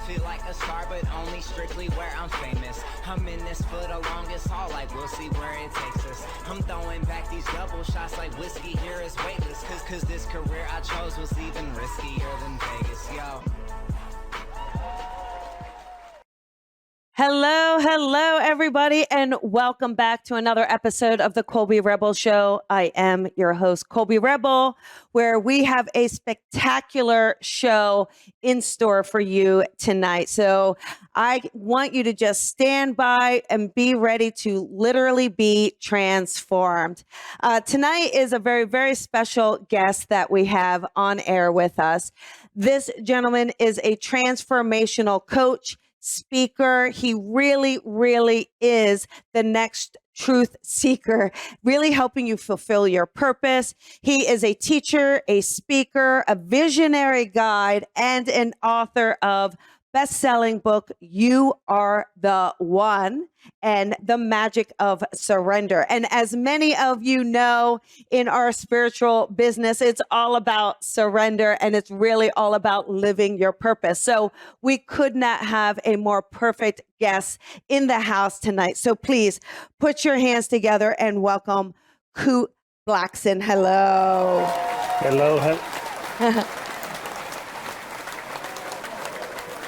Feel like a star, but only strictly where I'm famous. I'm in this for the longest haul, like we'll see where it takes us. I'm throwing back these double shots like whiskey here is weightless. Cause this career I chose was even riskier than Vegas, yo. Hello, everybody, and welcome back to another episode of the Colby Rebel Show. I am your host, Colby Rebel, where we have a spectacular show in store for you tonight. So I want you to just stand by and be ready to literally be transformed. Tonight is a very, very special guest that we have on air with us. This gentleman is a transformational coach, speaker. He really is the next truth seeker, really helping you fulfill your purpose. He is a teacher, a speaker, a visionary guide, and an author of best-selling book, You.Are.The.One, and The Magic of Surrender. And as many of you know, in our spiritual business, it's all about surrender, and it's really all about living your purpose. So we could not have a more perfect guest in the house tonight. So please put your hands together and welcome Kute Blackson. Hello. Hello.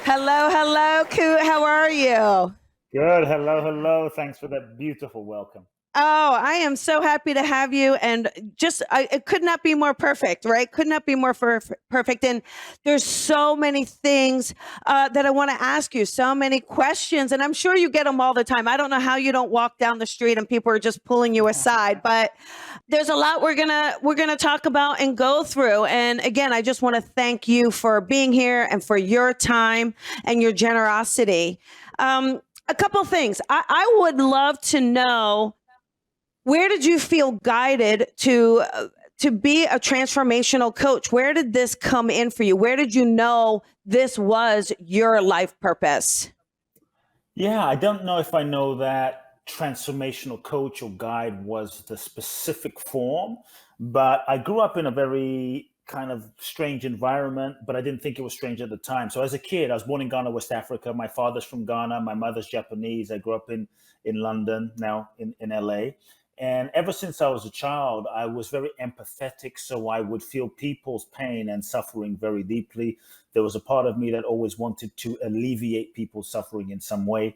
Hello, Kute. How are you? Good. Hello. Thanks for that beautiful welcome. Oh, I am so happy to have you. And it could not be more perfect, right? Could not be more perfect. And there's so many things that I want to ask you, so many questions. And I'm sure you get them all the time. I don't know how you don't walk down the street and people are just pulling you aside, but there's a lot we're gonna talk about and go through. And again, I just want to thank you for being here and for your time and your generosity. A couple things. I would love to know, where did you feel guided to be a transformational coach? Where did this come in for you? Where did you know this was your life purpose? Yeah, I don't know if I know that transformational coach or guide was the specific form, but I grew up in a very kind of strange environment, but I didn't think it was strange at the time. So as a kid, I was born in Ghana, West Africa. My father's from Ghana. My mother's Japanese. I grew up in London, now in LA. And ever since I was a child, I was very empathetic. So I would feel people's pain and suffering very deeply. There was a part of me that always wanted to alleviate people's suffering in some way.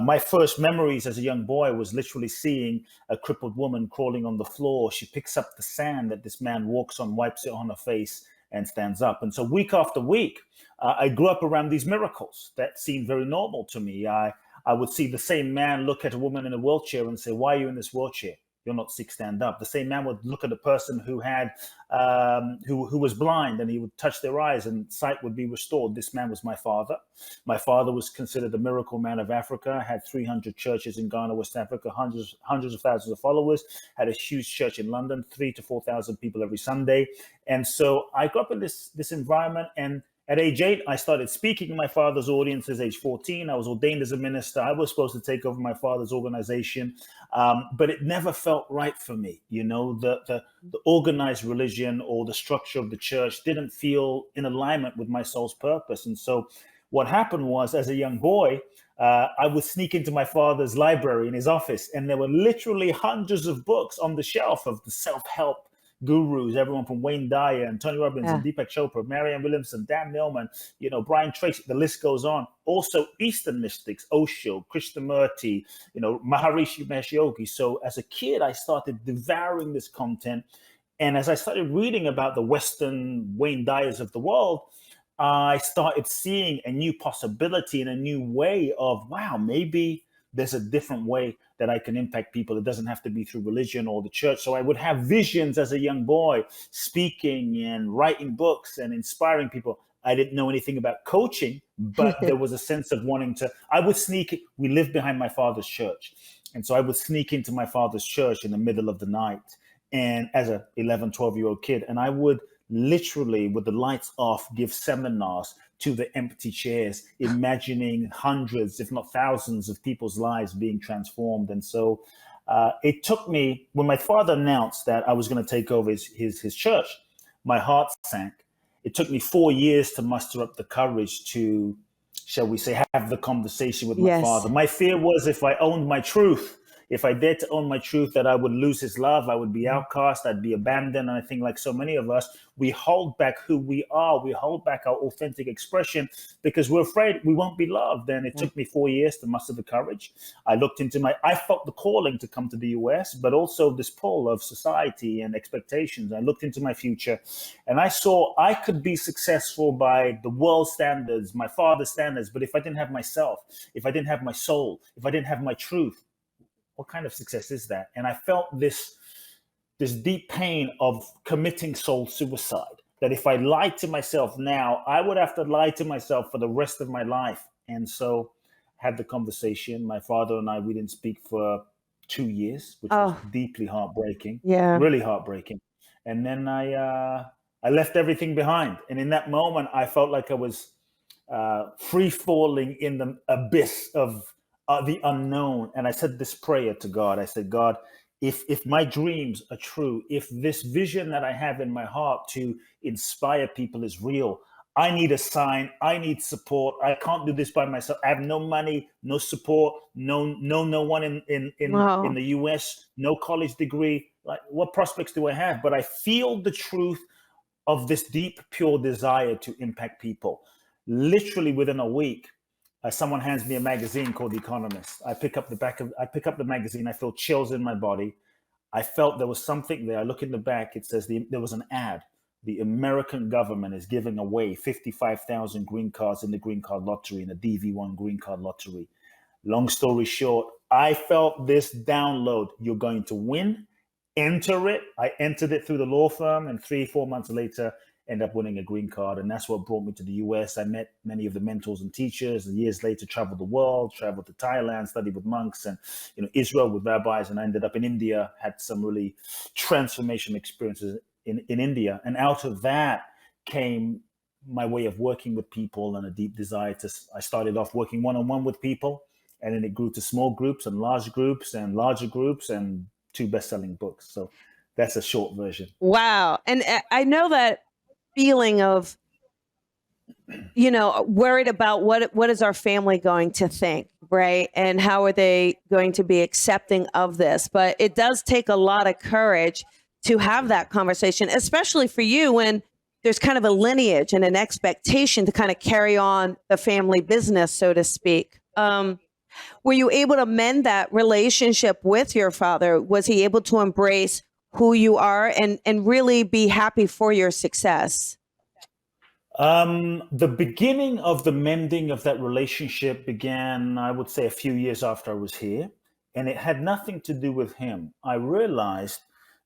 My first memories as a young boy was literally seeing a crippled woman crawling on the floor. She picks up the sand that this man walks on, wipes it on her face, and stands up. And so week after week, I grew up around these miracles that seemed very normal to me. I would see the same man look at a woman in a wheelchair and say, "Why are you in this wheelchair? You're not sick, stand up." The same man would look at a person who had who was blind, and he would touch their eyes and sight would be restored. This man was my father. My father was considered the miracle man of Africa, had 300 churches in Ghana, West Africa, hundreds of thousands of followers, had a huge church in London, 3,000 to 4,000 people every Sunday. And so I grew up in this environment, and at age 8, I started speaking in my father's audiences. Age 14, I was ordained as a minister. I was supposed to take over my father's organization, but it never felt right for me. You know, the organized religion or the structure of the church didn't feel in alignment with my soul's purpose. And so what happened was, as a young boy, I would sneak into my father's library in his office, and there were literally hundreds of books on the shelf of the self-help gurus, everyone from Wayne Dyer and Tony Robbins and Deepak Chopra, Marianne Williamson, Dan Millman, Brian Tracy, the list goes on. Also Eastern mystics, Osho, Krishnamurti, Maharishi Mahesh Yogi. So as a kid, I started devouring this content. And as I started reading about the Western Wayne Dyers of the world, I started seeing a new possibility and a new way of, wow, maybe there's a different way that I can impact people. It doesn't have to be through religion or the church. So I would have visions as a young boy, speaking and writing books and inspiring people. I didn't know anything about coaching, but there was a sense of wanting to. I would sneak. We lived behind my father's church. And so I would sneak into my father's church in the middle of the night, and as a 11, 12-year-old kid, and I would literally, with the lights off, give seminars to the empty chairs, imagining hundreds, if not thousands, of people's lives being transformed. And so it took me, when my father announced that I was going to take over his church, my heart sank. It took me 4 years to muster up the courage to shall we say, have the conversation with my Yes. father. My fear was if I owned my truth, if I dared to own my truth, that I would lose his love, I would be outcast, I'd be abandoned. And I think, like so many of us, we hold back who we are, we hold back our authentic expression because we're afraid we won't be loved. And it took me 4 years to muster the courage. I felt the calling to come to the US, but also this pull of society and expectations. I looked into my future and I saw I could be successful by the world standards, my father's standards. But if I didn't have myself, if I didn't have my soul, if I didn't have my truth, what kind of success is that? And I felt this deep pain of committing soul suicide, that if I lied to myself now, I would have to lie to myself for the rest of my life. And so I had the conversation. My father and I, we didn't speak for 2 years, which was deeply heartbreaking, really heartbreaking. And then I left everything behind. And in that moment, I felt like I was free falling in the abyss of the unknown. And I said this prayer to God. I said, God, if my dreams are true, if this vision that I have in my heart to inspire people is real, I need a sign. I need support. I can't do this by myself. I have no money, no support, no one in the US, no college degree. Like, what prospects do I have? But I feel the truth of this deep, pure desire to impact people. Literally within a week, someone hands me a magazine called The Economist. I pick up the magazine. I feel chills in my body. I felt there was something there. I look in the back. It says there was an ad. The American government is giving away 55,000 green cards in the green card lottery, in the DV1 green card lottery. Long story short, I felt this download. You're going to win. Enter it. I entered it through the law firm, and 3-4 months later, end up winning a green card. And that's what brought me to the US. I met many of the mentors and teachers, and years later traveled the world, traveled to Thailand, studied with monks, and Israel with rabbis. And I ended up in India, had some really transformational experiences in India. And out of that came my way of working with people and a deep desire I started off working one-on-one with people, and then it grew to small groups and large groups and larger groups and 2 best-selling books. So that's a short version. Wow. And I know that feeling of, worried about what is our family going to think, right? And how are they going to be accepting of this? But it does take a lot of courage to have that conversation, especially for you when there's kind of a lineage and an expectation to kind of carry on the family business, so to speak. Were you able to mend that relationship with your father? Was he able to embrace who you are and really be happy for your success? The beginning of the mending of that relationship began, I would say, a few years after I was here, and it had nothing to do with him. I realized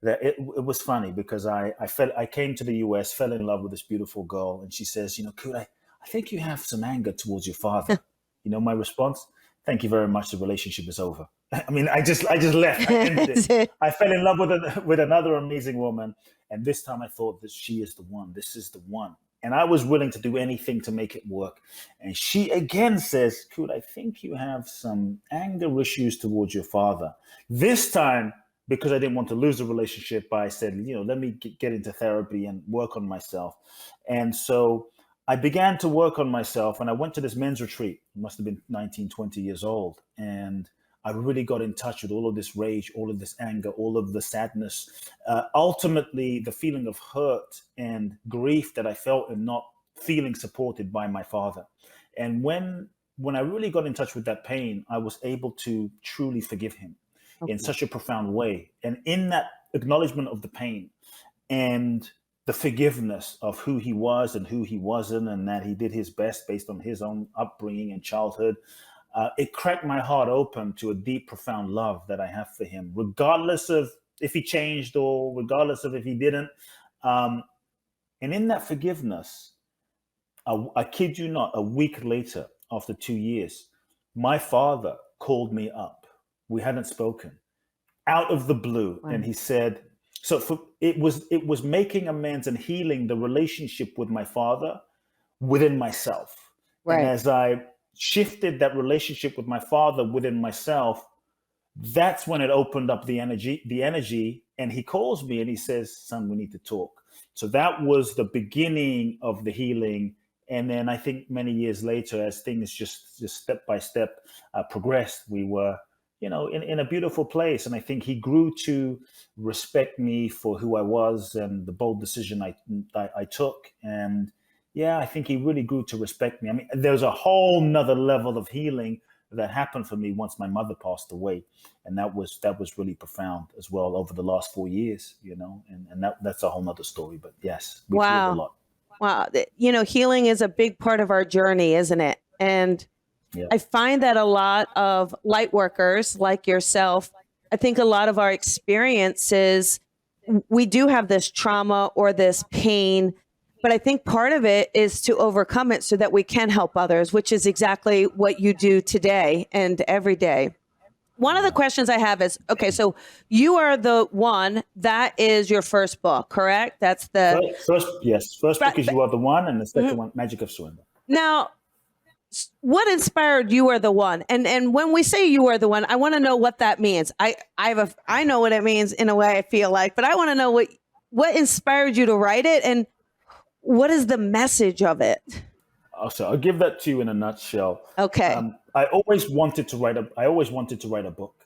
that it was funny because I came to the US, fell in love with this beautiful girl, and she says, Kute, I think you have some anger towards your father. My response, thank you very much. The relationship is over. I mean, I just left. I ended it. I fell in love with another amazing woman, and this time I thought that she is the one. This is the one. And I was willing to do anything to make it work. And she again says, Kute, I think you have some anger issues towards your father. This time, because I didn't want to lose the relationship, I said, let me get into therapy and work on myself. And so I began to work on myself, and I went to this men's retreat. I must have been 19, 20 years old. And I really got in touch with all of this rage, all of this anger, all of the sadness, ultimately the feeling of hurt and grief that I felt in not feeling supported by my father. And when I really got in touch with that pain, I was able to truly forgive him in such a profound way. And in that acknowledgement of the pain and the forgiveness of who he was and who he wasn't, and that he did his best based on his own upbringing and childhood, it cracked my heart open to a deep, profound love that I have for him, regardless of if he changed or regardless of if he didn't. And in that forgiveness, I kid you not, a week later, after 2 years, my father called me up. We hadn't spoken, out of the blue. Wow. And he said, it was making amends and healing the relationship with my father within myself. Right. And as I shifted that relationship with my father within myself, that's when it opened up the energy. And he calls me and he says, son, we need to talk. So that was the beginning of the healing And then I think many years later, as things just step by step progressed, we were, in a beautiful place. And I think he grew to respect me for who I was and the bold decision I took. And yeah, I think he really grew to respect me. I mean, there's a whole nother level of healing that happened for me once my mother passed away, and that was really profound as well over the last 4 years. And that's a whole nother story. But yes, we've healed a Wow. lot. Wow. Healing is a big part of our journey, isn't it? And Yeah. I find that a lot of light workers like yourself, I think a lot of our experiences, we do have this trauma or this pain, but I think part of it is to overcome it so that we can help others, which is exactly what you do today and every day. One of the questions I have is, okay, so You Are the One, that is your first book, correct? That's the first book is You Are the One, and the second one, Magic of Surrender. Now, what inspired You Are the One? And when we say You Are the One, I want to know what that means. I know what it means in a way, I feel like, but I want to know what inspired you to write it and what is the message of it? So I'll give that to you in a nutshell. Okay. I always wanted to write a book.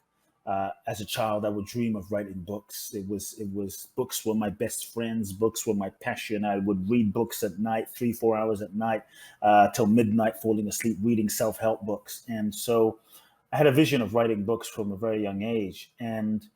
As a child, I would dream of writing books. It was books were my best friends. Books were my passion. I would read books at night, 3-4 hours at night, till midnight, falling asleep, reading self-help books. And so I had a vision of writing books from a very young age. And,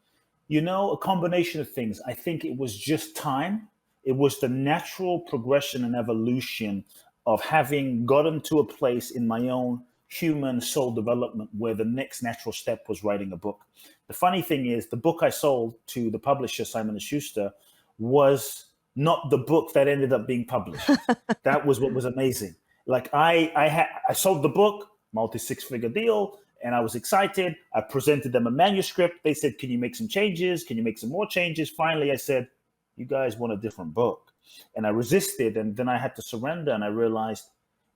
a combination of things. I think it was just time. It was the natural progression and evolution of having gotten to a place in my own human soul development where the next natural step was writing a book. The funny thing is, the book I sold to the publisher, Simon & Schuster, was not the book that ended up being published. That was what was amazing. Like I sold the book, multi-six-figure deal, and I was excited. I presented them a manuscript. They said, "Can you make some changes? Can you make some more changes?" Finally, I said, "You guys want a different book." And I resisted, and then I had to surrender, and I realized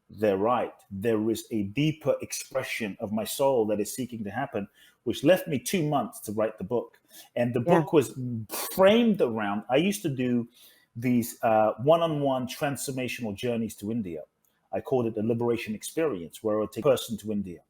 they're right. There is a deeper expression of my soul that is seeking to happen, which left me 2 months to write the book. And the book was framed around, I used to do these one-on-one transformational journeys to India. I called it the liberation experience, where I would take a person to India.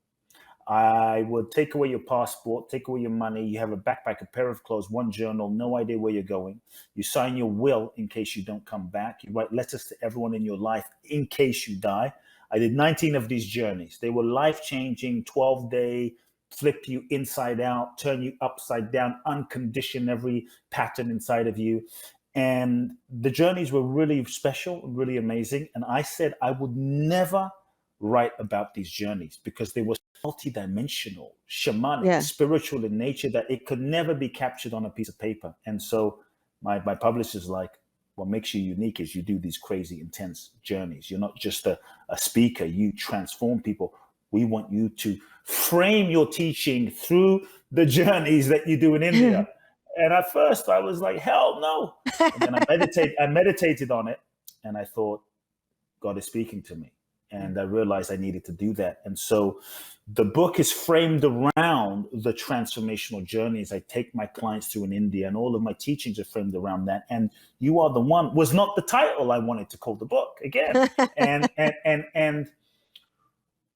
I would take away your passport, take away your money. You have a backpack, a pair of clothes, one journal, no idea where you're going. You sign your will in case you don't come back. You write letters to everyone in your life in case you die. I did 19 of these journeys. They were life-changing, 12-day, flip you inside out, turn you upside down, uncondition every pattern inside of you. And the journeys were really special, really amazing. And I said I would never write about these journeys because they were multidimensional, shamanic, spiritual in nature, that it could never be captured on a piece of paper. And so my publisher's like, what makes you unique is you do these crazy, intense journeys. You're not just a speaker, you transform people. We want you to frame your teaching through the journeys that you do in India. And at first I was like, hell no. And then I meditated on it, and I thought, God is speaking to me. And I realized I needed to do that. And so the book is framed around the transformational journeys I take my clients through in India, and all of my teachings are framed around that. And You Are the One was not the title I wanted to call the book again. and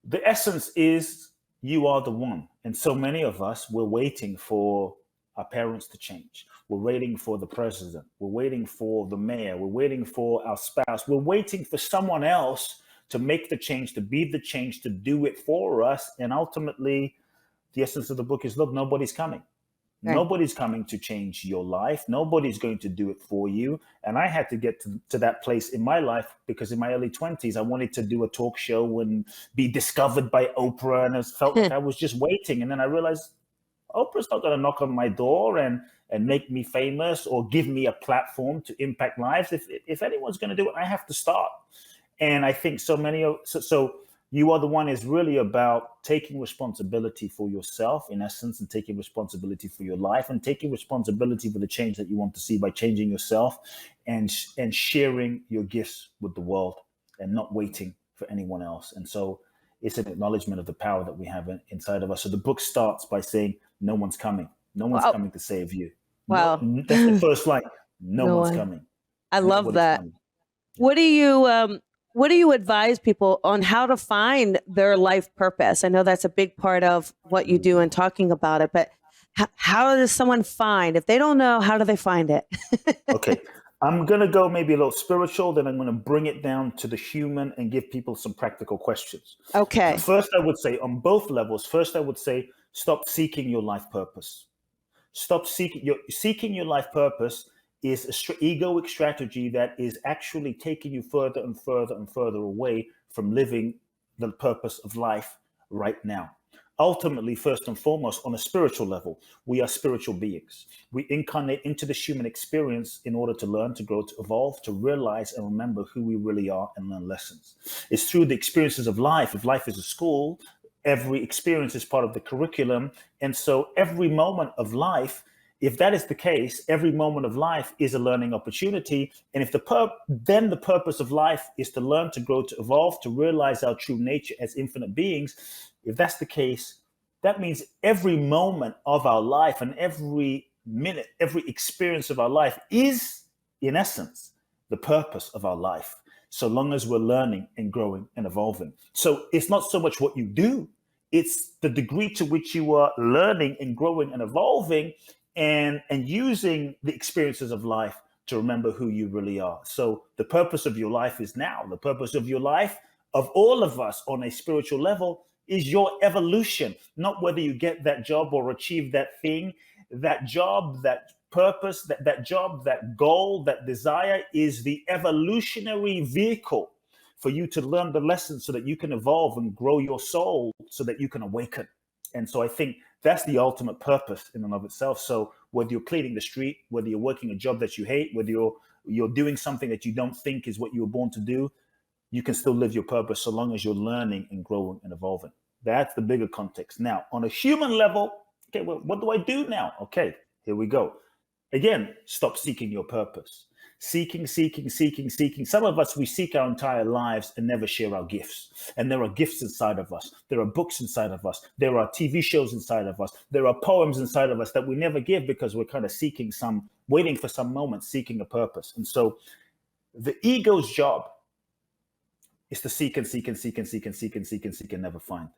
the essence is you are the one. And so many of us, we're waiting for our parents to change. We're waiting for the president. We're waiting for the mayor. We're waiting for our spouse. We're waiting for someone else to make the change, to be the change, to do it for us. And ultimately, the essence of the book is, look, nobody's coming. Right. Nobody's coming to change your life. Nobody's going to do it for you. And I had to get to that place in my life because in my early 20s, I wanted to do a talk show and be discovered by Oprah. And it felt like I was just waiting. And then I realized Oprah's not going to knock on my door and make me famous or give me a platform to impact lives. If anyone's going to do it, I have to start. And I think so You Are the One is really about taking responsibility for yourself, in essence, and taking responsibility for your life and taking responsibility for the change that you want to see by changing yourself and sharing your gifts with the world and not waiting for anyone else. And so it's an acknowledgement of the power that we have inside of us. So the book starts by saying, no one's coming. No one's coming to save you. Wow. No, that's the first line. No one's coming. I love that. What do you, what do you advise people on how to find their life purpose? I know that's a big part of what you do and talking about it, but how does someone find, if they don't know, how do they find it? Okay. I'm going to go maybe a little spiritual, then I'm going to bring it down to the human and give people some practical questions. Okay. First, I would say on both levels, first, I would say stop seeking your life purpose. Stop seeking your life purpose is a egoic strategy that is actually taking you further and further and further away from living the purpose of life right now. Ultimately, first and foremost, on a spiritual level, we are spiritual beings. We incarnate into this human experience in order to learn, to grow, to evolve, to realize and remember who we really are and learn lessons. It's through the experiences of life. If life is a school, every experience is part of the curriculum. And so every moment of life, if that is the case, every moment of life is a learning opportunity. And if then the purpose of life is to learn, to grow, to evolve, to realize our true nature as infinite beings, if that's the case, that means every moment of our life and every minute, every experience of our life is, in essence, the purpose of our life, so long as we're learning and growing and evolving. So it's not so much what you do, it's the degree to which you are learning and growing and evolving and using the experiences of life to remember who you really are. So the purpose of your life is now. The purpose of your life, of all of us on a spiritual level, is your evolution, not whether you get that job or achieve that thing. That job, that purpose, that job, that goal, that desire is the evolutionary vehicle for you to learn the lessons so that you can evolve and grow your soul so that you can awaken. And so I think that's the ultimate purpose in and of itself. So whether you're cleaning the street, whether you're working a job that you hate, whether you're doing something that you don't think is what you were born to do, you can still live your purpose so long as you're learning and growing and evolving. That's the bigger context. Now, on a human level, okay, well, what do I do now? Okay, here we go. Again, stop seeking your purpose. Seeking. Some of us, we seek our entire lives and never share our gifts. And there are gifts inside of us. There are books inside of us. There are TV shows inside of us. There are poems inside of us that we never give because we're kind of waiting for some moment, seeking a purpose. And so the ego's job is to seek and never find.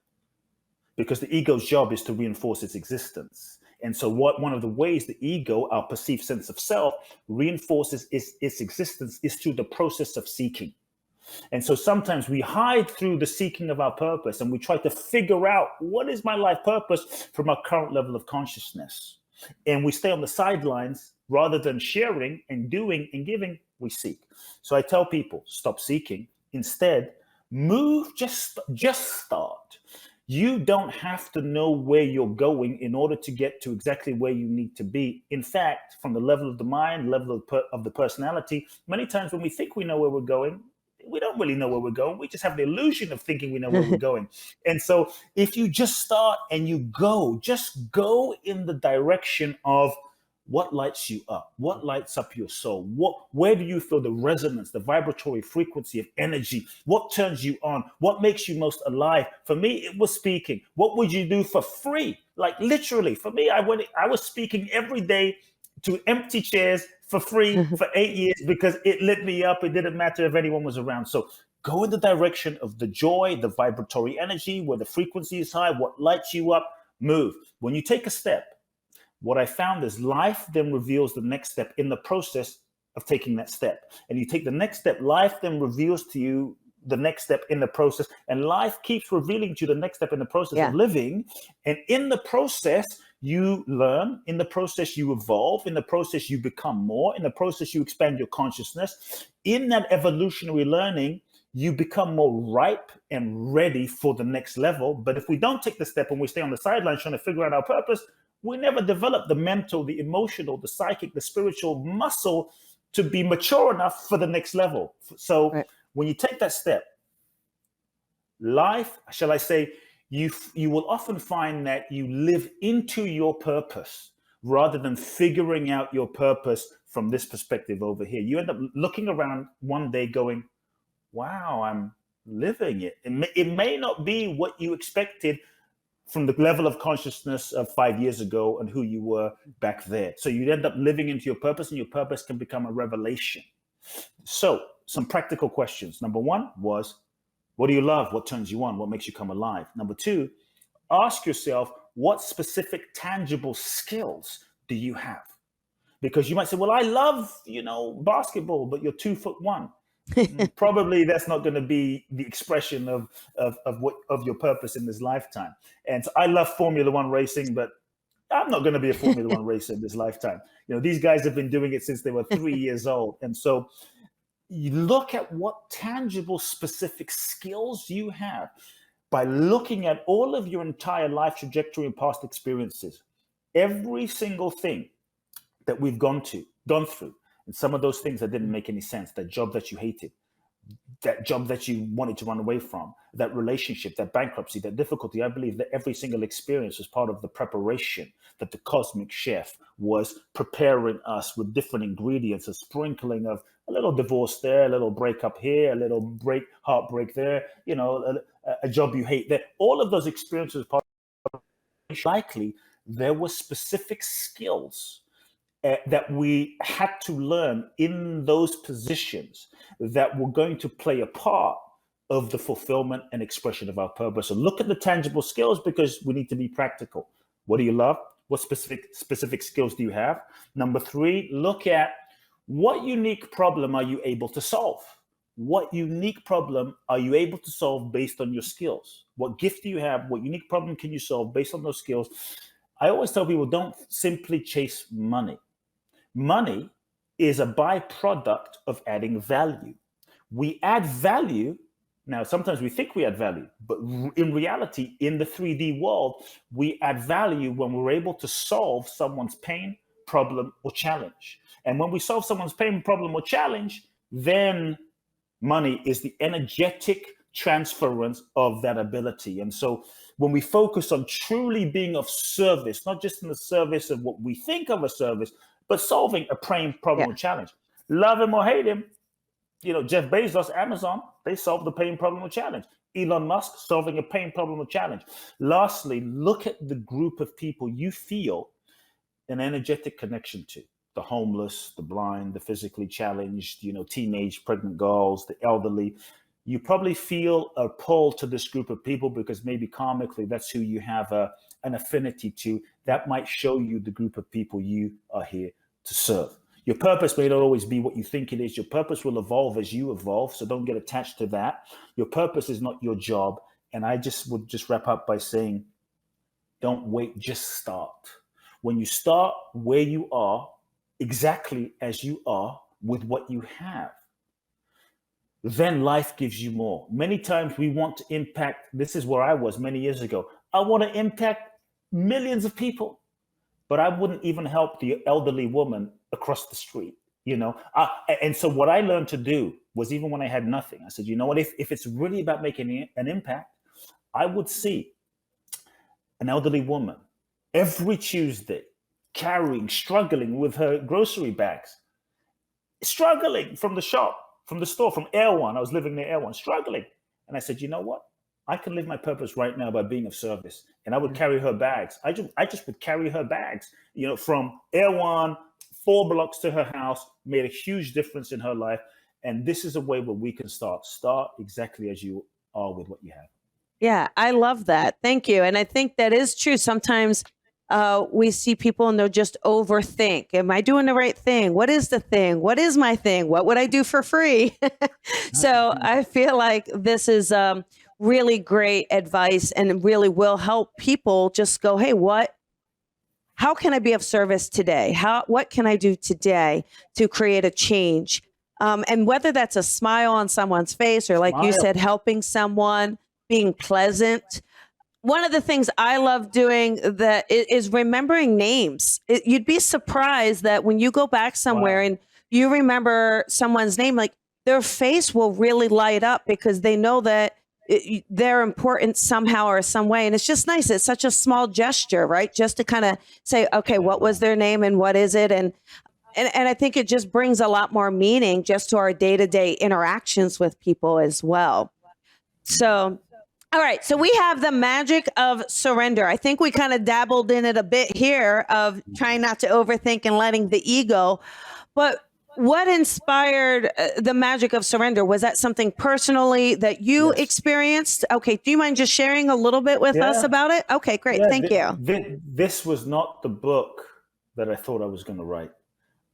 Because the ego's job is to reinforce its existence. And so one of the ways the ego, our perceived sense of self, reinforces its existence is through the process of seeking. And so sometimes we hide through the seeking of our purpose and we try to figure out what is my life purpose from our current level of consciousness. And we stay on the sidelines rather than sharing and doing and giving, we seek. So I tell people, stop seeking. Instead, move, just start. You don't have to know where you're going in order to get to exactly where you need to be. In fact, from the level of the mind, level of the personality, many times when we think we know where we're going, we don't really know where we're going. We just have the illusion of thinking we know where we're going. And so if you just start and you just go in the direction of what lights you up, what lights up your soul, where do you feel the resonance, the vibratory frequency of energy, what turns you on, what makes you most alive? For me, it was speaking. What would you do for free? Like literally, for me, I was speaking every day to empty chairs for free for 8 years because it lit me up. It didn't matter if anyone was around. So go in the direction of the joy, the vibratory energy, where the frequency is high, what lights you up, move. When you take a step, what I found is life then reveals the next step in the process of taking that step. And you take the next step, life then reveals to you the next step in the process, and life keeps revealing to you the next step in the process of living. And in the process, you learn. In the process, you evolve. In the process, you become more. In the process, you expand your consciousness. In that evolutionary learning, you become more ripe and ready for the next level. But if we don't take the step and we stay on the sidelines trying to figure out our purpose, we never develop the mental, the emotional, the psychic, the spiritual muscle to be mature enough for the next level. So when you take that step, life, shall I say, you will often find that you live into your purpose rather than figuring out your purpose from this perspective over here. You end up looking around one day going, wow, I'm living it. It may not be what you expected from the level of consciousness of 5 years ago and who you were back there. So you'd end up living into your purpose, and your purpose can become a revelation. So some practical questions. Number one was, what do you love? What turns you on? What makes you come alive? Number two, ask yourself, what specific tangible skills do you have? Because you might say, well, I love, basketball, but you're 2'1". Probably that's not going to be the expression of your purpose in this lifetime. And so I love Formula One racing, but I'm not going to be a Formula One racer in this lifetime. These guys have been doing it since they were 3 years old. And so you look at what tangible, specific skills you have by looking at all of your entire life trajectory and past experiences. Every single thing that we've gone through, and some of those things that didn't make any sense, that job that you hated, that job that you wanted to run away from, that relationship, that bankruptcy, that difficulty. I believe that every single experience was part of the preparation, that the cosmic chef was preparing us with different ingredients, a sprinkling of a little divorce there, a little breakup here, a little heartbreak there, a job you hate there. All of those experiences, likely there were specific skills that we had to learn in those positions that were going to play a part of the fulfillment and expression of our purpose. So look at the tangible skills, because we need to be practical. What do you love? What specific skills do you have? Number three, look at what unique problem are you able to solve? What unique problem are you able to solve based on your skills? What gift do you have? What unique problem can you solve based on those skills? I always tell people, don't simply chase money. Money is a byproduct of adding value. We add value. Now, sometimes we think we add value, but in reality, in the 3D world, we add value when we're able to solve someone's pain, problem, or challenge. And when we solve someone's pain, problem, or challenge, then money is the energetic transference of that ability. And so when we focus on truly being of service, not just in the service of what we think of a service, but solving a pain, problem, or challenge. Love him or hate him, Jeff Bezos, Amazon, they solved the pain, problem, or challenge. Elon Musk solving a pain, problem, or challenge. Lastly, look at the group of people you feel an energetic connection to. The homeless, the blind, the physically challenged, teenage pregnant girls, the elderly. You probably feel a pull to this group of people because maybe karmically that's who you have an affinity to. That might show you the group of people you are here to serve. Your purpose may not always be what you think it is. Your purpose will evolve as you evolve, so don't get attached to that. Your purpose is not your job. And I would wrap up by saying, don't wait, just start. When you start where you are, exactly as you are with what you have, then life gives you more. Many times we want to impact, this is where I was many years ago. I want to impact millions of people, but I wouldn't even help the elderly woman across the street, And so what I learned to do was, even when I had nothing, I said, you know what, if it's really about making an impact, I would see an elderly woman every Tuesday struggling with her grocery bags, struggling from the store, from Air One. I was living near Air One, struggling. And I said, you know what? I can live my purpose right now by being of service. And I would carry her bags. I just would carry her bags, from Air One, 4 blocks to her house, made a huge difference in her life. And this is a way where we can start exactly as you are with what you have. Yeah, I love that. Thank you. And I think that is true. Sometimes we see people and they'll just overthink. Am I doing the right thing? What is the thing? What is my thing? What would I do for free? So I feel like this is really great advice and really will help people just go, hey, how can I be of service today? What can I do today to create a change? And whether that's a smile on someone's face or, like you said, helping someone, being pleasant. One of the things I love doing that is remembering names. You'd be surprised that when you go back somewhere and you remember someone's name, like their face will really light up because they know that they're important somehow or some way. And it's just nice. It's such a small gesture, right? Just to kind of say, okay, what was their name and what is it? And I think it just brings a lot more meaning just to our day-to-day interactions with people as well. So, all right. So we have the magic of surrender. I think we kind of dabbled in it a bit here of trying not to overthink and letting the ego. But What inspired the magic of surrender? Was that something personally that you Yes. experienced? Okay. Do you mind just sharing a little bit with us Yeah. about it? Okay, great. Yeah. Thank you. This was not the book that I thought I was going to write.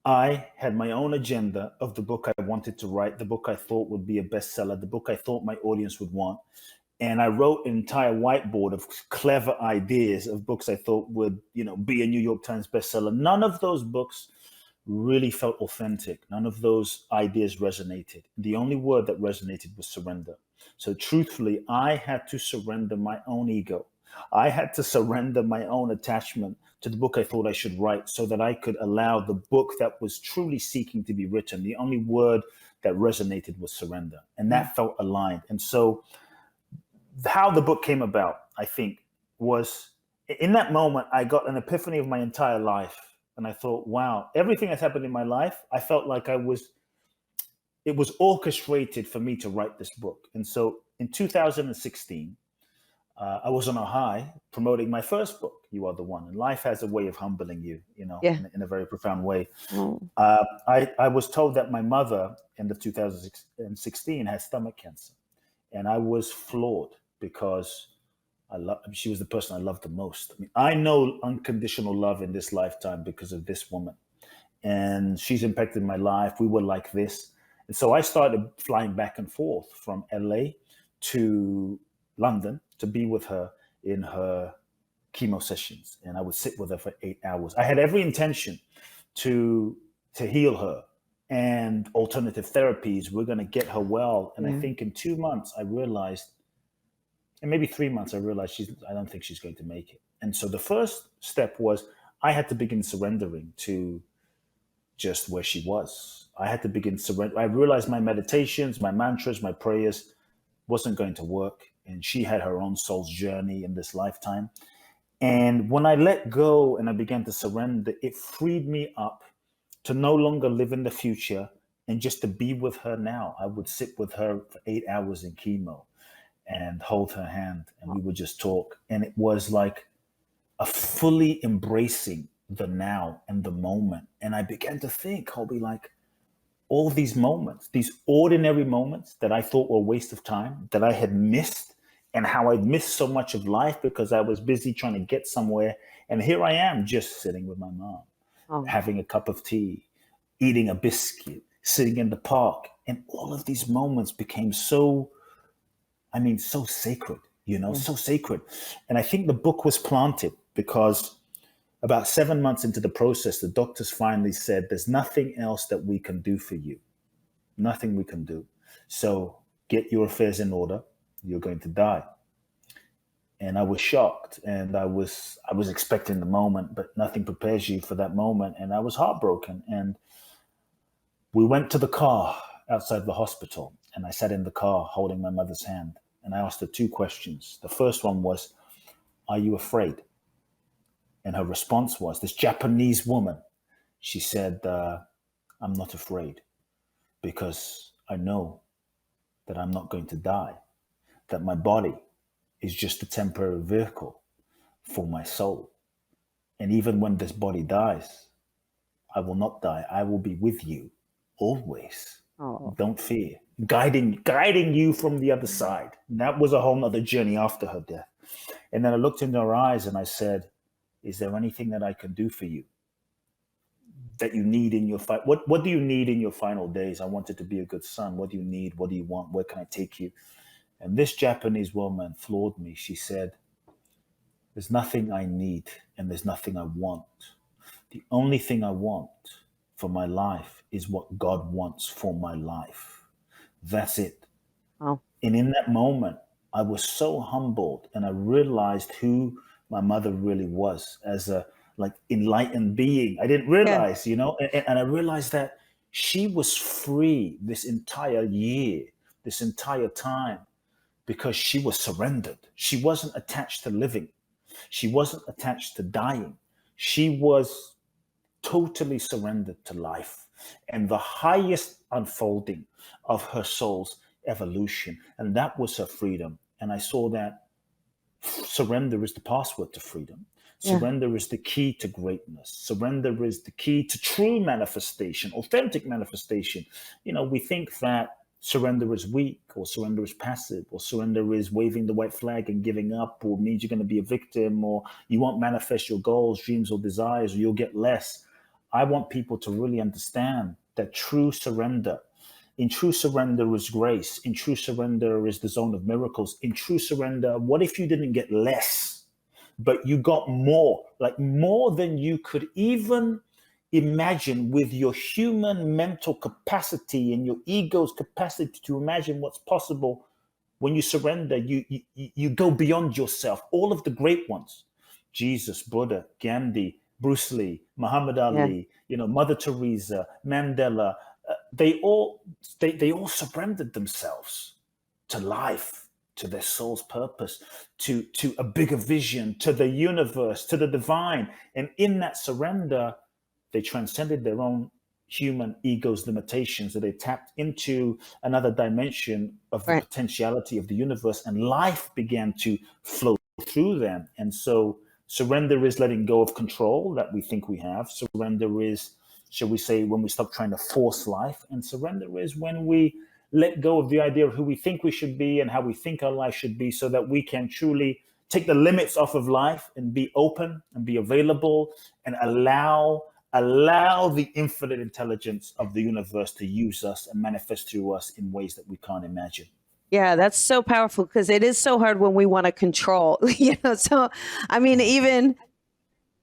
I had my own agenda of the book I wanted to write, the book I thought would be a bestseller, the book I thought my audience would want. And I wrote an entire whiteboard of clever ideas of books I thought would, be a New York Times bestseller. None of those books really felt authentic. None of those ideas resonated. The only word that resonated was surrender. So truthfully, I had to surrender my own ego. I had to surrender my own attachment to the book I thought I should write so that I could allow the book that was truly seeking to be written. The only word that resonated was surrender. And that felt aligned. And so how the book came about, I think, was in that moment, I got an epiphany of my entire life. And I thought, wow, everything that's happened in my life, I felt like it was orchestrated for me to write this book. And so in 2016, I was on a high promoting my first book, You.Are.The.One. And life has a way of humbling you, Yeah. in a very profound way. Oh. I was told that my mother, end of 2016, had stomach cancer. And I was floored because she was the person I loved the most. I mean, I know unconditional love in this lifetime because of this woman. And she's impacted my life. We were like this. And so I started flying back and forth from LA to London to be with her in her chemo sessions. And I would sit with her for 8 hours. I had every intention to heal her, and alternative therapies. We're going to get her well. And I think in 2 months, I realized, and maybe 3 months, I realized I don't think she's going to make it. And so the first step was I had to begin surrendering to just where she was. I had to begin surrender. I realized my meditations, my mantras, my prayers wasn't going to work. And she had her own soul's journey in this lifetime. And when I let go and I began to surrender, it freed me up to no longer live in the future and just to be with her now. I would sit with her for 8 hours in chemo and hold her hand, and we would just talk. And it was like a fully embracing the now and the moment. And I began to think, Colby, like all these moments, these ordinary moments that I thought were a waste of time, that I had missed, and how I'd missed so much of life because I was busy trying to get somewhere. And here I am just sitting with my mom, having a cup of tea, eating a biscuit, sitting in the park. And all of these moments became so sacred, so sacred. And I think the book was planted because about 7 months into the process, the doctors finally said, there's nothing else that we can do for you. Nothing we can do. So get your affairs in order. You're going to die. And I was shocked, and I was expecting the moment, but nothing prepares you for that moment. And I was heartbroken. And we went to the car outside the hospital, and I sat in the car holding my mother's hand. And I asked her 2 questions. The first one was, are you afraid? And her response was, this Japanese woman, she said, I'm not afraid because I know that I'm not going to die, that my body is just a temporary vehicle for my soul. And even when this body dies, I will not die. I will be with you always. Oh. Don't fear. Guiding you from the other side. And that was a whole nother journey after her death. And then I looked into her eyes and I said, is there anything that I can do for you that you need in your fight? What do you need in your final days? I wanted to be a good son. What do you need? What do you want? Where can I take you? And this Japanese woman floored me. She said, there's nothing I need and there's nothing I want. The only thing I want for my life is what God wants for my life. That's it. Oh. And in that moment, I was so humbled, and I realized who my mother really was as a enlightened being. I didn't realize, and I realized that she was free this entire year, this entire time, because she was surrendered. She wasn't attached to living. She wasn't attached to dying. She was totally surrendered to life and the highest unfolding of her soul's evolution. And that was her freedom. And I saw that surrender is the password to freedom. Yeah. Surrender is the key to greatness. Surrender is the key to true manifestation, authentic manifestation. We think that surrender is weak, or surrender is passive, or surrender is waving the white flag and giving up, or means you're going to be a victim, or you won't manifest your goals, dreams, or desires, or you'll get less. I want people to really understand that in true surrender is grace. In true surrender is the zone of miracles. In true surrender, what if you didn't get less, but you got more, like more than you could even imagine with your human mental capacity and your ego's capacity to imagine what's possible? When you surrender, you go beyond yourself. All of the great ones, Jesus, Buddha, Gandhi, Bruce Lee, Muhammad Ali, Mother Teresa, Mandela, they all surrendered themselves to life, to their soul's purpose, to a bigger vision, to the universe, to the divine. And in that surrender, they transcended their own human ego's limitations, that they tapped into another dimension of the potentiality of the universe, and life began to flow through them. And so surrender is letting go of control that we think we have. Surrender is, shall we say, when we stop trying to force life. And surrender is when we let go of the idea of who we think we should be and how we think our life should be, so that we can truly take the limits off of life and be open and be available and allow the infinite intelligence of the universe to use us and manifest through us in ways that we can't imagine. Yeah, that's so powerful, because it is so hard when we want to control, so, I mean, even,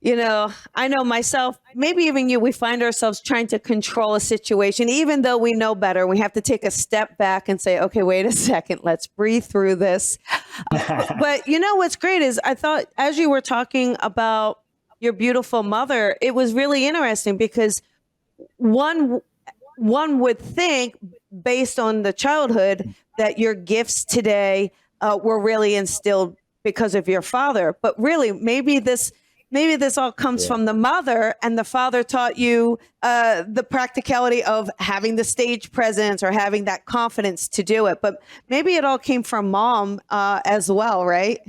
I know myself, maybe even you, we find ourselves trying to control a situation, even though we know better. We have to take a step back and say, okay, wait a second, let's breathe through this. But what's great is, I thought as you were talking about your beautiful mother, it was really interesting, because one would think, based on the childhood, that your gifts today were really instilled because of your father. But really, maybe this all comes from the mother, and the father taught you the practicality of having the stage presence or having that confidence to do it. But maybe it all came from mom as well, right?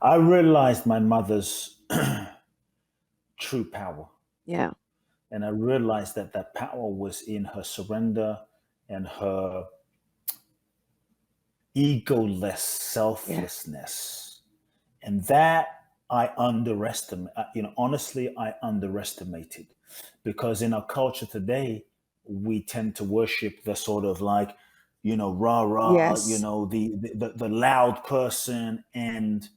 I realized my mother's true power. Yeah. And I realized that power was in her surrender and her egoless selflessness. Yeah. And that I underestimated, because in our culture today, we tend to worship the sort of like, rah, yes. The loud person. And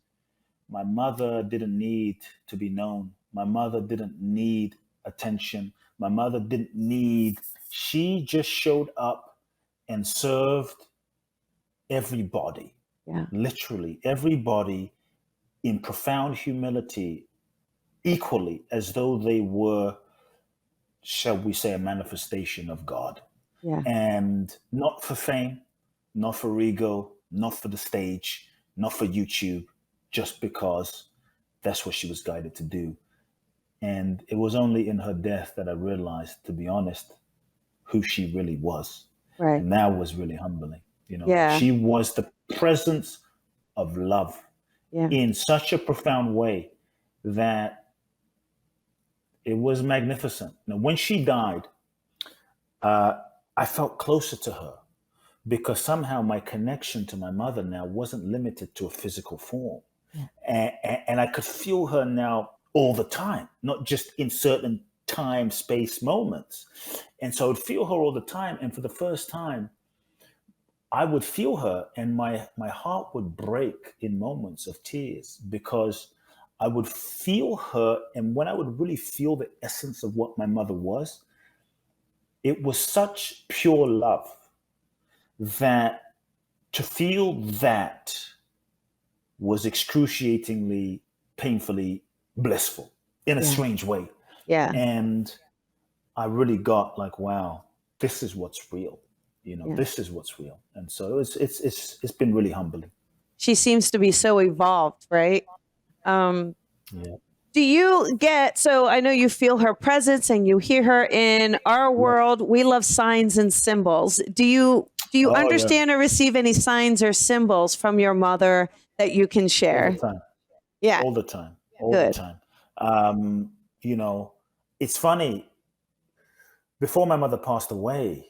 my mother didn't need to be known. My mother didn't need attention. My mother didn't need, she just showed up and served everybody, literally everybody, in profound humility, equally, as though they were, shall we say, a manifestation of God. Yeah. And not for fame, not for ego, not for the stage, not for YouTube, just because that's what she was guided to do. And it was only in her death that I realized, to be honest, who she really was. Right. And that was really humbling. Yeah. She was the presence of love in such a profound way that it was magnificent. Now, when she died, I felt closer to her, because somehow my connection to my mother now wasn't limited to a physical form. And I could feel her now all the time, not just in certain time, space moments. And so I would feel her all the time. And for the first time, I would feel her, and my heart would break in moments of tears, because I would feel her. And when I would really feel the essence of what my mother was, it was such pure love that to feel that was excruciatingly, painfully blissful in a strange way. Yeah. And I really got like, wow, this is what's real. This is what's real. And so it's been really humbling. She seems to be so evolved, right? Do you get, so I know you feel her presence and you hear her. In our world, we love signs and symbols. Do you understand or receive any signs or symbols from your mother that you can share? All the time. Yeah. All the time. all the Good. time. You know, it's funny. Before my mother passed away,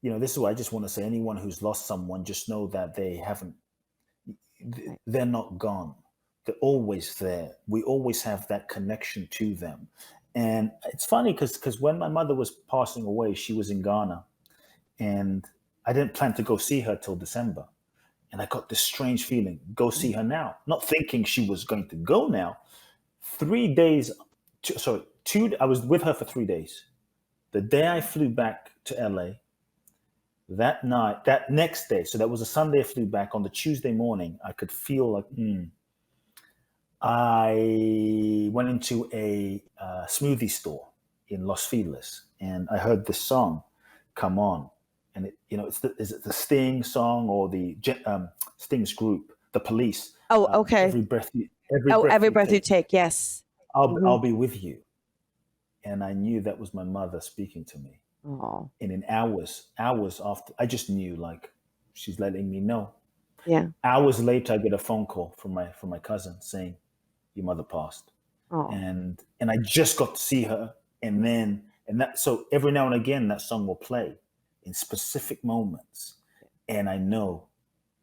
this is what I just want to say. Anyone who's lost someone, just know that they haven't, Right. they're not gone. They're always there. We always have that connection to them. And it's funny because when my mother was passing away, she was in Ghana, and I didn't plan to go see her till December. And I got this strange feeling, go see her now, not thinking she was going to go now. 3 days, I was with her for 3 days. The day I flew back to LA, that night, that next day, so that was a Sunday I flew back. On the Tuesday morning, I could feel like, I went into a smoothie store in Los Feliz, and I heard this song, "Come On," and is it the Sting song or the Sting's group, the Police? Oh, okay. Every Oh, breath every you breath you take, take. Yes. I'll be with you. And I knew that was my mother speaking to me. Oh, And in hours after, I just knew, like, she's letting me know. yeah. Hours later, I get a phone call from my cousin saying, "Your mother passed," Oh, and I just got to see her, so every now and again that song will play in specific moments, and I know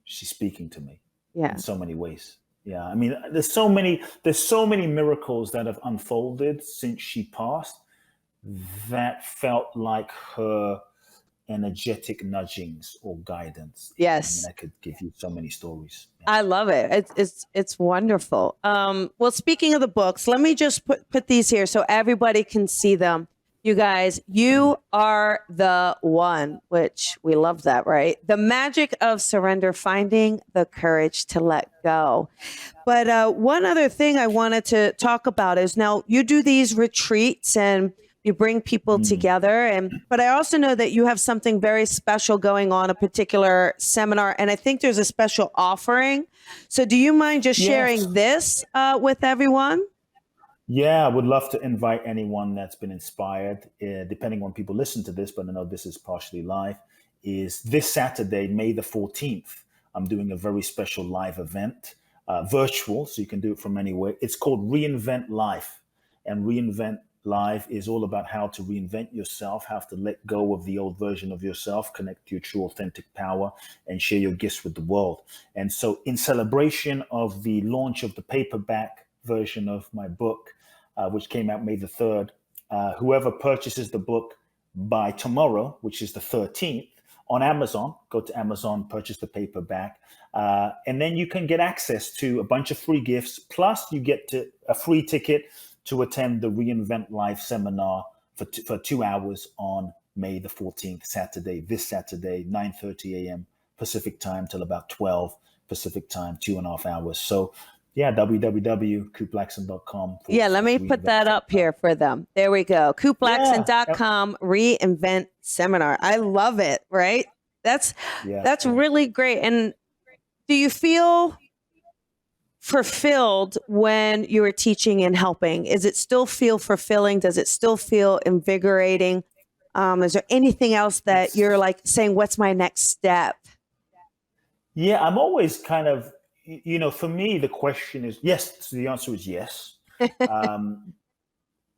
she's speaking to me in yeah. so many ways. Yeah, I mean, there's so many miracles that have unfolded since she passed that felt like her energetic nudgings or guidance. I mean, Yes. I could give you so many stories. Yeah. I love it. It's wonderful. Well, speaking of the books, let me just put these here so everybody can see them. You guys, You Are the One, which we love that, right? The magic of surrender, finding the courage to let go. But one other thing I wanted to talk about is now you do these retreats and you bring people Mm. together, but I also know that you have something very special going on, a particular seminar, and I think there's a special offering. So do you mind just Yes. sharing this with everyone? Yeah, I would love to invite anyone that's been inspired, depending on people listen to this, but I know this is partially live, is this Saturday, May the 14th. I'm doing a very special live event, virtual, so you can do it from anywhere. It's called Reinvent Life. And Reinvent Life is all about how to reinvent yourself, how to let go of the old version of yourself, connect to your true authentic power, and share your gifts with the world. And so, in celebration of the launch of the paperback version of my book, which came out May the 3rd. Whoever purchases the book by tomorrow, which is the 13th, on Amazon, go to Amazon, purchase the paperback, and then you can get access to a bunch of free gifts. Plus, you get a free ticket to attend the Reinvent Life seminar for 2 hours on May the 14th, this Saturday, 9:30 a.m. Pacific time till about 12 Pacific time, 2.5 hours. So yeah, www.kuteblackson.com Yeah, forward let slash me put reinvent that up seminar. here for them. There we go. Yeah. KuteBlackson.com reinvent seminar. I love it, right? That's Yeah. that's really great. And do you feel fulfilled when you are teaching and helping? Is it still feel fulfilling? Does it still feel invigorating? Is there anything else that you're It's, like saying, what's my next step? yeah, I'm always kind of, for me, the question is yes. The answer is yes. Um,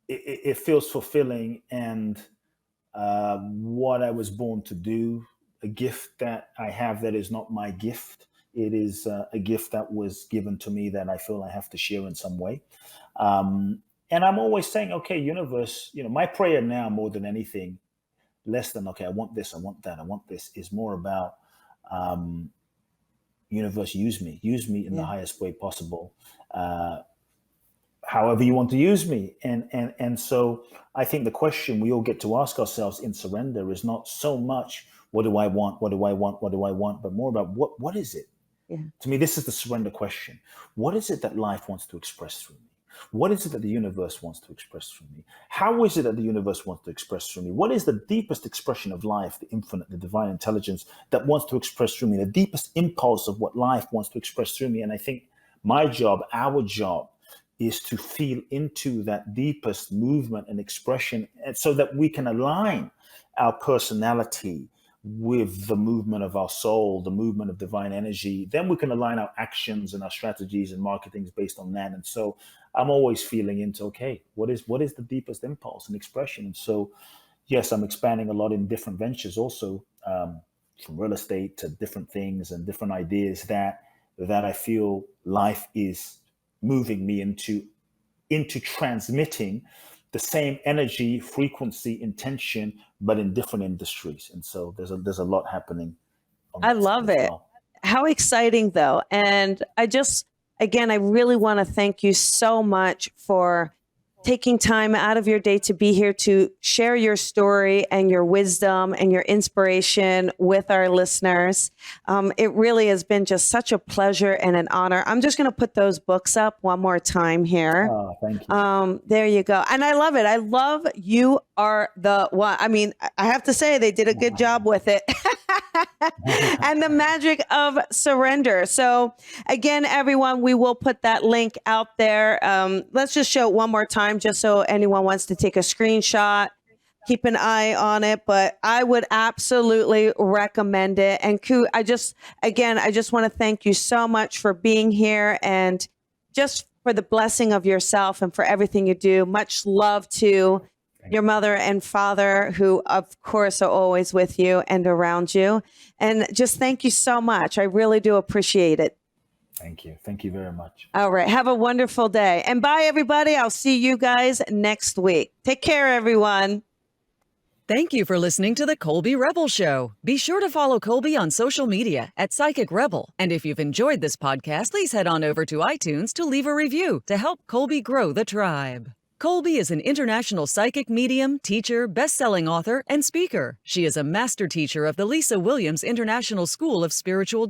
it feels fulfilling, and what I was born to do, a gift that I have that is not my gift. It is a gift that was given to me that I feel I have to share in some way. Um, and I'm always saying, okay, universe, my prayer now more than anything, less than, okay, I want this, I want that, I want this, is more about, um, universe, use me in the Yeah. highest way possible. However you want to use me. And so I think the question we all get to ask ourselves in surrender is not so much what do I want, what do I want, what do I want, but more about what is it? Yeah. To me, this is the surrender question. What is it that life wants to express through me? What is it that the universe wants to express through me? How is it that the universe wants to express through me? What is the deepest expression of life, the infinite, the divine intelligence that wants to express through me, the deepest impulse of what life wants to express through me? And I think my job, our job, is to feel into that deepest movement and expression, and so that we can align our personality with the movement of our soul, the movement of divine energy. Then we can align our actions and our strategies and marketings based on that. And so I'm always feeling into, okay, what is the deepest impulse and expression? And so, yes, I'm expanding a lot in different ventures also, from real estate to different things and different ideas that I feel life is moving me into transmitting the same energy, frequency, intention, but in different industries. And so there's a lot happening on I that side love as it. well. How exciting, though. And again, I really want to thank you so much for taking time out of your day to be here to share your story and your wisdom and your inspiration with our listeners. It really has been just such a pleasure and an honor. I'm just going to put those books up one more time here. Thank you. There you go. And I love it. I love You Are the One. I mean, I have to say they did a good job with it. And the magic of surrender. So again, everyone, we will put that link out there. Let's just show it one more time, just so anyone wants to take a screenshot, keep an eye on it. But I would absolutely recommend it. And Kute, I just want to thank you so much for being here and just for the blessing of yourself and for everything you do. Much love to your mother and father, who, of course, are always with you and around you. And just thank you so much. I really do appreciate it. Thank you. Thank you very much. All right. Have a wonderful day. And bye, everybody. I'll see you guys next week. Take care, everyone. Thank you for listening to the Colby Rebel Show. Be sure to follow Colby on social media at Psychic Rebel. And if you've enjoyed this podcast, please head on over to iTunes to leave a review to help Colby grow the tribe. Colby is an international psychic medium, teacher, best-selling author, and speaker. She is a master teacher of the Lisa Williams International School of Spiritual